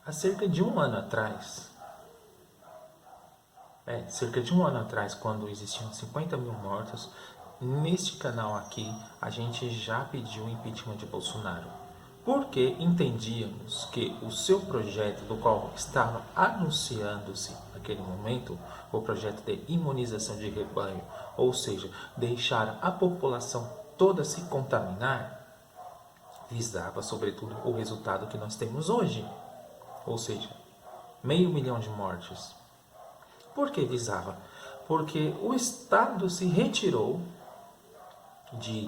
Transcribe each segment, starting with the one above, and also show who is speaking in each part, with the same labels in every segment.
Speaker 1: Há cerca de um ano atrás, quando existiam 50 mil mortos, neste canal aqui a gente já pediu o impeachment de Bolsonaro. Porque entendíamos que o seu projeto, do qual estava anunciando-se naquele momento, o projeto de imunização de rebanho, ou seja, deixar a população toda se contaminar, visava sobretudo o resultado que nós temos hoje, ou seja, 500 mil de mortes. Por que visava? Porque o Estado se retirou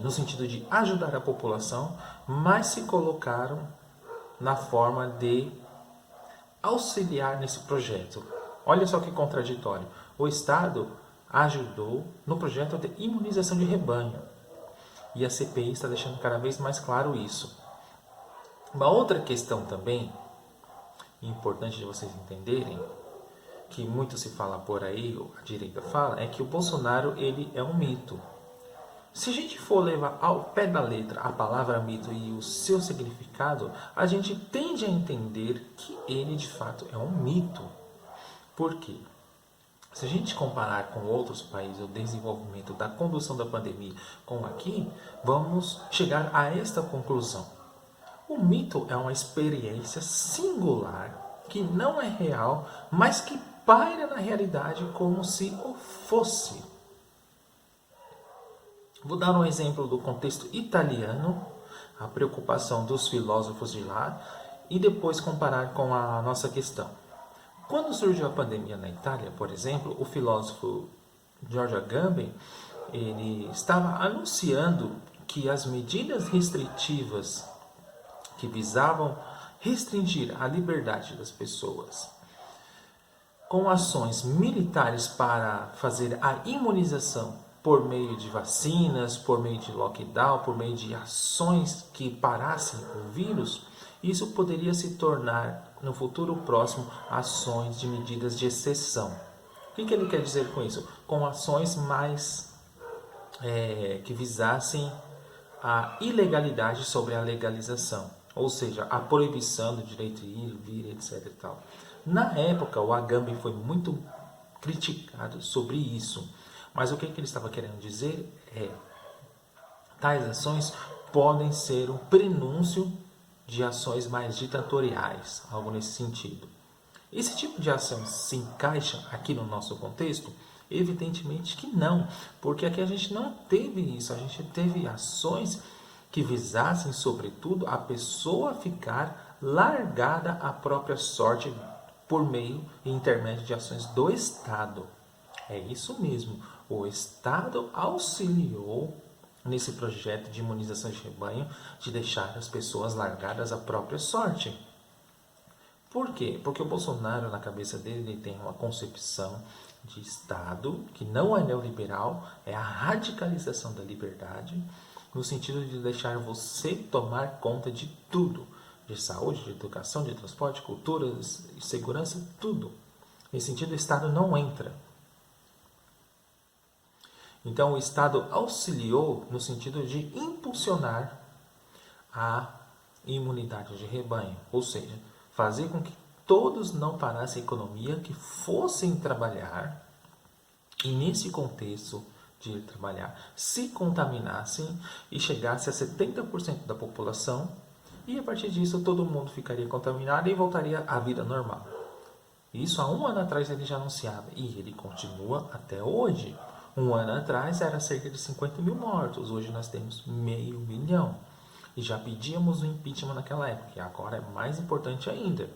Speaker 1: no sentido de ajudar a população, mas se colocaram na forma de auxiliar nesse projeto. Olha só que contraditório. O Estado ajudou no projeto de imunização de rebanho. E a CPI está deixando cada vez mais claro isso. Uma outra questão também, importante de vocês entenderem, que muito se fala por aí, a direita fala, é que o Bolsonaro ele é um mito. Se a gente for levar ao pé da letra a palavra mito e o seu significado, a gente tende a entender que ele de fato é um mito. Por quê? Se a gente comparar com outros países o desenvolvimento da condução da pandemia com aqui, vamos chegar a esta conclusão. O mito é uma experiência singular que não é real, mas que paira na realidade como se o fosse. Vou dar um exemplo do contexto italiano, a preocupação dos filósofos de lá, e depois comparar com a nossa questão. Quando surgiu a pandemia na Itália, por exemplo, o filósofo Giorgio Agamben, ele estava anunciando que as medidas restritivas que visavam restringir a liberdade das pessoas com ações militares para fazer a imunização por meio de vacinas, por meio de lockdown, por meio de ações que parassem o vírus, isso poderia se tornar, no futuro próximo, ações de medidas de exceção. O que ele quer dizer com isso? Com ações mais que visassem a ilegalidade sobre a legalização, ou seja, a proibição do direito de ir, vir, etc. E tal. Na época, o Agamben foi muito criticado sobre isso, mas o que ele estava querendo dizer é: tais ações podem ser um prenúncio de ações mais ditatoriais, algo nesse sentido. Esse tipo de ação se encaixa aqui no nosso contexto? Evidentemente que não, porque aqui a gente não teve isso, a gente teve ações que visassem, sobretudo, a pessoa ficar largada à própria sorte por meio e intermédio de ações do Estado. É isso mesmo, o Estado auxiliou nesse projeto de imunização de rebanho de deixar as pessoas largadas à própria sorte. Por quê? Porque o Bolsonaro, na cabeça dele, tem uma concepção de Estado que não é neoliberal, é a radicalização da liberdade, no sentido de deixar você tomar conta de tudo, de saúde, de educação, de transporte, cultura, segurança, tudo. Nesse sentido, o Estado não entra. Então, o Estado auxiliou no sentido de impulsionar a imunidade de rebanho, ou seja, fazer com que todos não parassem a economia, que fossem trabalhar, e nesse contexto de trabalhar, se contaminassem e chegasse a 70% da população, e a partir disso todo mundo ficaria contaminado e voltaria à vida normal. Isso há um ano atrás ele já anunciava, e ele continua até hoje. Um ano atrás era cerca de 50 mil mortos, hoje nós temos 500 mil. E já pedíamos o impeachment naquela época, e agora é mais importante ainda.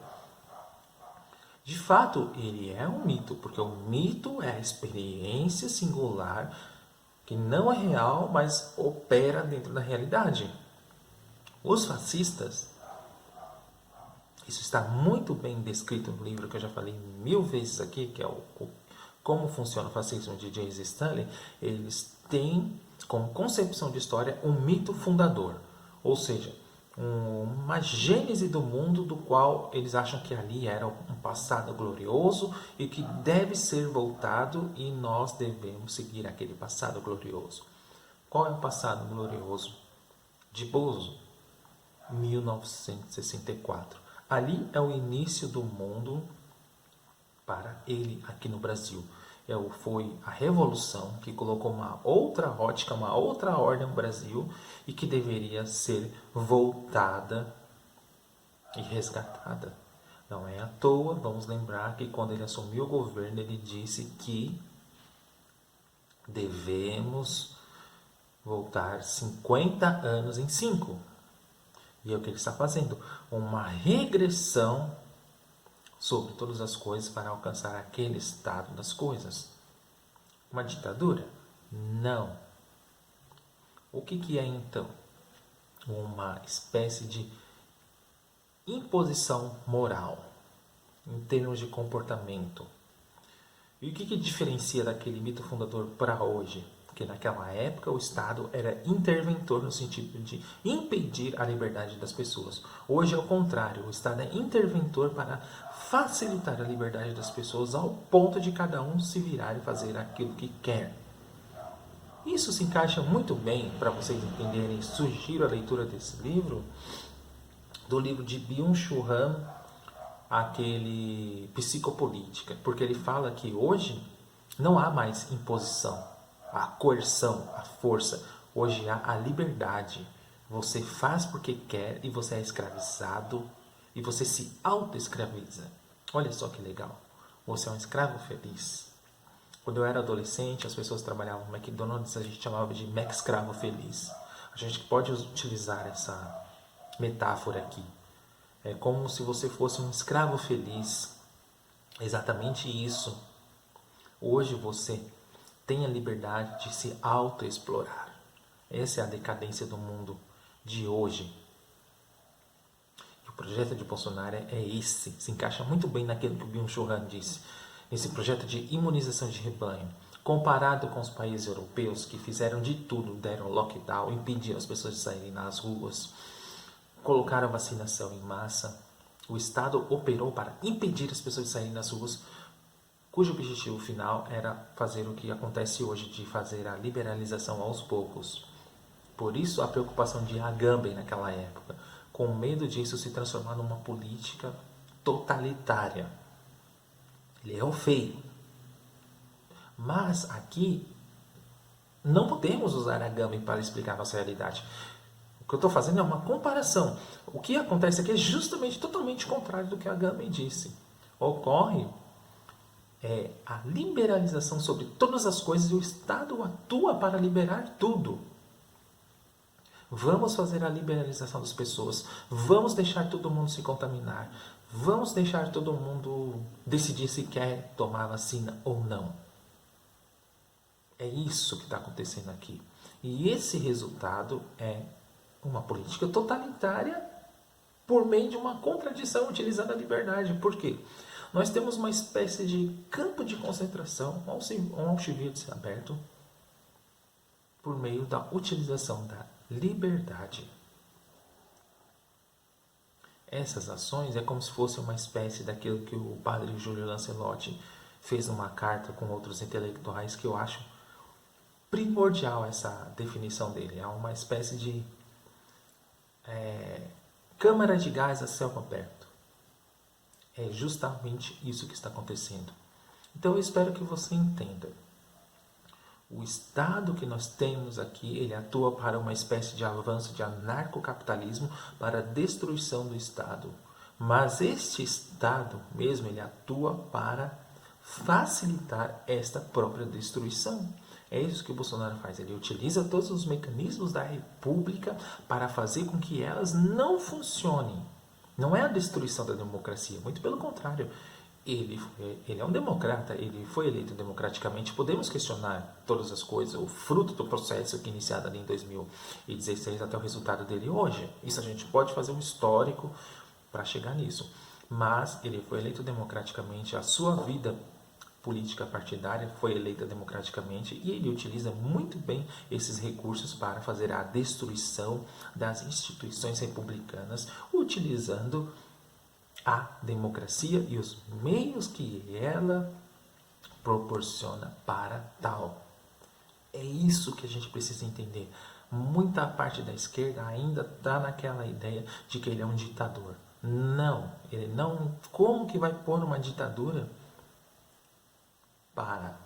Speaker 1: De fato, ele é um mito, porque o mito é a experiência singular que não é real, mas opera dentro da realidade. Os fascistas, isso está muito bem descrito no livro que eu já falei 1000 vezes aqui, que é o Como Funciona o Fascismo de James Stanley. Eles têm como concepção de história um mito fundador, ou seja, uma gênese do mundo do qual eles acham que ali era um passado glorioso e que deve ser voltado, e nós devemos seguir aquele passado glorioso. Qual é o passado glorioso de Bozo? 1964. Ali é o início do mundo para ele aqui no Brasil. Foi a revolução que colocou uma outra ótica, uma outra ordem no Brasil e que deveria ser voltada e resgatada. Não é à toa, vamos lembrar que quando ele assumiu o governo, ele disse que devemos voltar 50 anos em 5. E é o que ele está fazendo, uma regressão sobre todas as coisas para alcançar aquele estado das coisas. Uma ditadura? Não. O que é então? Uma espécie de imposição moral em termos de comportamento. E o que diferencia daquele mito fundador para hoje? Porque naquela época o Estado era interventor no sentido de impedir a liberdade das pessoas. Hoje é o contrário, o Estado é interventor para facilitar a liberdade das pessoas ao ponto de cada um se virar e fazer aquilo que quer. Isso se encaixa muito bem, para vocês entenderem, sugiro a leitura desse livro, do livro de Byung-Chul Han, aquele Psicopolítica, porque ele fala que hoje não há mais imposição, a coerção, a força. Hoje há a liberdade. Você faz porque quer e você é escravizado e você se auto-escraviza. Olha só que legal. Você é um escravo feliz. Quando eu era adolescente, as pessoas trabalhavam no McDonald's, a gente chamava de Mac escravo feliz. A gente pode utilizar essa metáfora aqui. É como se você fosse um escravo feliz. Exatamente isso. Hoje você tem a liberdade de se autoexplorar. Essa é a decadência do mundo de hoje. E o projeto de Bolsonaro é esse. Se encaixa muito bem naquilo que o Byung-Chul Han disse. Esse projeto de imunização de rebanho. Comparado com os países europeus que fizeram de tudo, deram lockdown, impediram as pessoas de saírem nas ruas, colocaram vacinação em massa. O Estado operou para impedir as pessoas de saírem nas ruas, cujo objetivo final era fazer o que acontece hoje, de fazer a liberalização aos poucos. Por isso a preocupação de Agamben naquela época, com medo disso se transformar numa política totalitária. Ele é o feio. Mas aqui não podemos usar Agamben para explicar a nossa realidade. O que eu estou fazendo é uma comparação. O que acontece aqui é justamente totalmente contrário do que Agamben disse. Ocorre a liberalização sobre todas as coisas e o Estado atua para liberar tudo. Vamos fazer a liberalização das pessoas. Vamos deixar todo mundo se contaminar. Vamos deixar todo mundo decidir se quer tomar vacina ou não. É isso que está acontecendo aqui. E esse resultado é uma política totalitária por meio de uma contradição utilizando a liberdade. Por quê? Nós temos uma espécie de campo de concentração, um Auschwitz aberto, por meio da utilização da liberdade. Essas ações é como se fosse uma espécie daquilo que o padre Júlio Lancelotti fez numa carta com outros intelectuais, que eu acho primordial essa definição dele. É uma espécie de câmara de gás a céu aberto. É justamente isso que está acontecendo. Então eu espero que você entenda. O Estado que nós temos aqui, ele atua para uma espécie de avanço de anarcocapitalismo, para a destruição do Estado. Mas este Estado mesmo, ele atua para facilitar esta própria destruição. É isso que o Bolsonaro faz. Ele utiliza todos os mecanismos da República para fazer com que elas não funcionem. Não é a destruição da democracia, muito pelo contrário. Ele é um democrata, ele foi eleito democraticamente. Podemos questionar todas as coisas, o fruto do processo que iniciado ali em 2016 até o resultado dele hoje. Isso a gente pode fazer um histórico para chegar nisso. Mas ele foi eleito democraticamente, a sua vida política partidária foi eleita democraticamente e ele utiliza muito bem esses recursos para fazer a destruição das instituições republicanas, utilizando a democracia e os meios que ela proporciona para tal. É isso que a gente precisa entender. muita parte da esquerda ainda está naquela ideia de que ele é um ditador. Não, ele não. Como que vai pôr uma ditadura para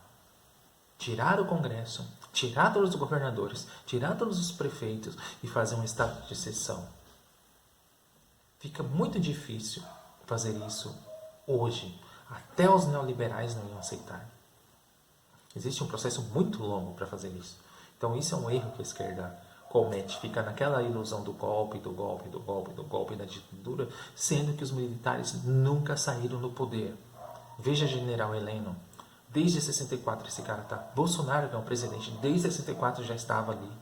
Speaker 1: tirar o Congresso, tirar todos os governadores, tirar todos os prefeitos e fazer um estado de exceção? Fica muito difícil fazer isso hoje. Até os neoliberais não iam aceitar. Existe um processo muito longo para fazer isso. Então isso é um erro que a esquerda comete. Fica naquela ilusão do golpe, da ditadura, sendo que os militares nunca saíram do poder. Veja General Heleno. Desde 64 esse cara está. Bolsonaro, que é o presidente, desde 64 já estava ali.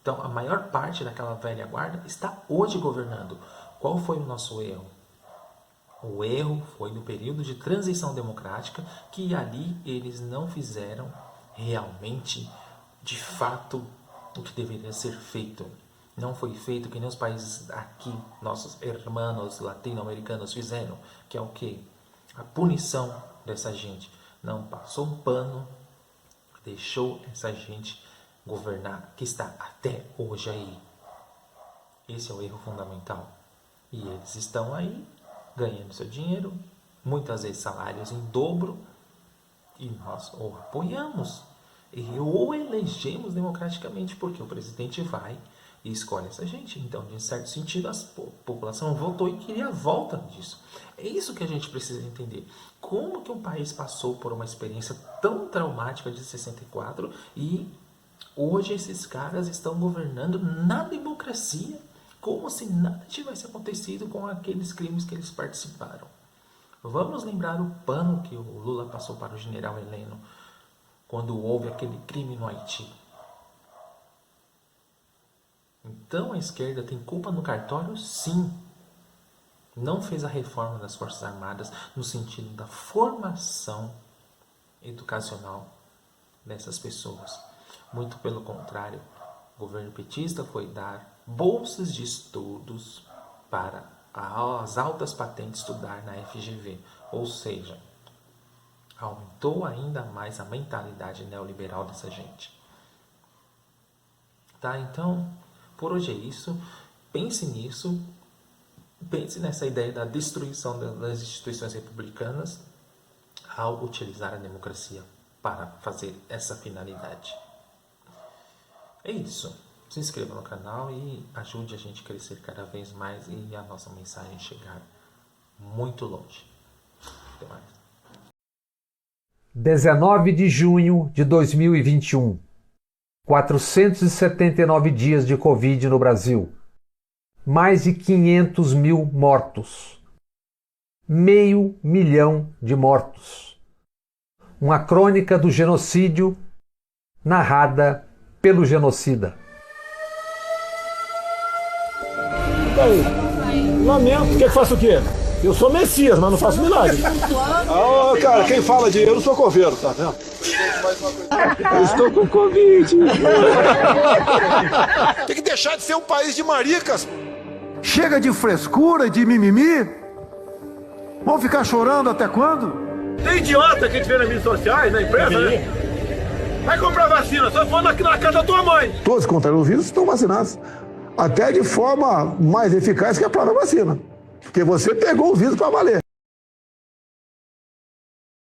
Speaker 1: Então a maior parte daquela velha guarda está hoje governando. Qual foi o nosso erro? O erro foi no período de transição democrática, que ali eles não fizeram realmente, de fato, o que deveria ser feito. Não foi feito que nem os países aqui, nossos irmãos latino-americanos fizeram, que é o quê? A punição dessa gente. Não passou um pano, deixou essa gente governar, que está até hoje aí. Esse é o erro fundamental. E eles estão aí, ganhando seu dinheiro, muitas vezes salários em dobro, e nós ou apoiamos, ou elegemos democraticamente, porque o presidente vai e escolhe essa gente. Então, de certo sentido, a população votou e queria a volta disso. É isso que a gente precisa entender. Como que um país passou por uma experiência tão traumática de 64 e hoje esses caras estão governando na democracia, como se nada tivesse acontecido com aqueles crimes que eles participaram. Vamos lembrar o pano que o Lula passou para o general Heleno quando houve aquele crime no Haiti. Então a esquerda tem culpa no cartório? Sim. Não fez a reforma das Forças Armadas no sentido da formação educacional dessas pessoas. Muito pelo contrário, o governo petista foi dar bolsas de estudos para as altas patentes estudar na FGV, ou seja, aumentou ainda mais a mentalidade neoliberal dessa gente. Tá? Então, por hoje é isso. Pense nisso. Pense nessa ideia da destruição das instituições republicanas ao utilizar a democracia para fazer essa finalidade. É isso. Se inscreva no canal e ajude a gente a crescer cada vez mais e a nossa mensagem chegar muito longe. Até mais.
Speaker 2: 19 de junho de 2021. 479 dias de Covid no Brasil. Mais de 500 mil mortos. 500 mil de mortos. Uma crônica do genocídio narrada pelo genocida.
Speaker 3: Lamento, quer que faça o quê? Eu sou Messias, mas não faço milagre.
Speaker 4: Ah, cara, quem fala de eu não sou coveiro, tá vendo?
Speaker 3: Eu estou com Covid.
Speaker 4: Tem que deixar de ser um país de maricas.
Speaker 5: Chega de frescura, de mimimi. Vão ficar chorando até quando?
Speaker 3: Tem idiota que a gente vê nas mídias sociais, na imprensa, né? Vai comprar vacina, só for na casa da tua mãe.
Speaker 6: Todos que contraíram o vírus estão vacinados. Até de forma mais eficaz que a própria vacina. Porque você pegou o vírus para valer.